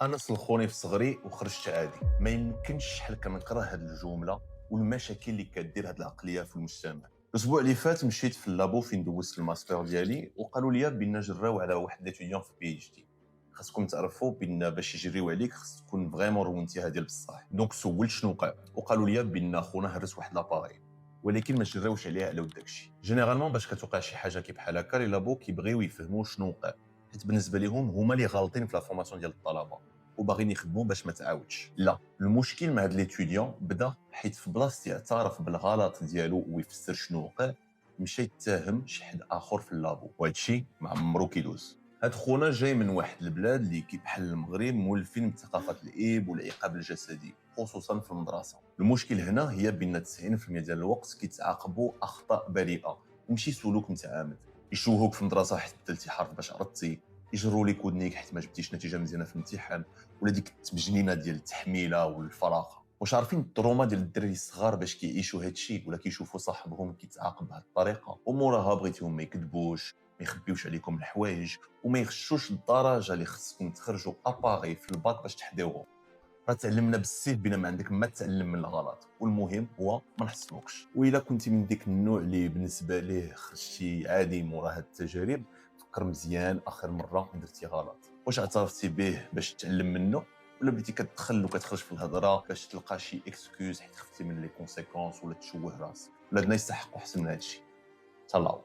انا سلخوني في صغري وخرجت عادي. ما يمكنش شحال كنكره هاد الجمله والمشاكل اللي كدير هاد العقليه في المجتمع. الاسبوع اللي فات مشيت في اللابو فين دوزت الماستر ديالي وقالوا لي بان نجراو على واحد ليتيديون في بي اتش دي. خاصكم تعرفوا بان باش يجريو عليك خاص تكون فريمون روينتيها ديال بصح. دونك سولت شنو وقع وقالوا لي بان خونا هرس واحد لاباري، ولكن ما جراوش عليها على ود داكشي. جينيرالمون باش كتوقع شي حاجه كي بحال هكا لي لابو كيبغيو يفهموا شنو وقع، حيت بالنسبه لهم هما اللي غالطين في لا فورماسيون ديال الطلبه وباغيين يخدموا باش ما تعاودش. لا، المشكل مع هاد ليتيديون بدا حيت في بلاصه يعترف بالغلط ديالو ويفسر شنو وقع، مشى يتهم شي حد اخر في اللابو، وهذا الشيء ما عمرو كيدوز. هاد خونا جاي من واحد البلاد اللي كي بحال المغرب مولفين بثقافه الايب والعقاب الجسدي، خصوصا في المدرسه. المشكل هنا هي بان 90% ديال الوقت كيتعاقبوا اخطاء بريئه وماشي سلوك متعامد. يشوهوك في المدرسه حيت درتي حرف باش عرضتي، يجروا لك ودنيك حيت ما جبتيش نتيجه مزيانه في الامتحان، ولا ديك التبجنينه ديال التحميله والفراغه. واش عارفين التروما ديال الدراري الصغار باش كيعيشوا هاد الشيء ولا كيشوفوا صاحبهم كيتعاقب بهذه الطريقه، وموراها بغيتيهم ما يكذبوش، ما يخبيوش عليكم الحوايج وما يغشوش الدرجه اللي خصكم تخرجوا اباغي في الباك باش تحضيوهم. راه تعلمنا بالسيف بنا ما عندك ما تعلم من الغلط، والمهم هو ما نحسبوكش. والا كنتي من ديك النوع اللي بالنسبه ليه خرجتي عادي مورا هاد التجارب، فكر مزيان اخر مره درتي غلط، واش اعترفتي به باش تتعلم منه، ولا بديتي كتدخل وكتخرج في الهضره باش تلقى شي اكسكيوز حيت خفتي من لي كونسيكونس ولا تشوه راسك. ولادنا يستحقوا احسن من هادشي. تهلاو.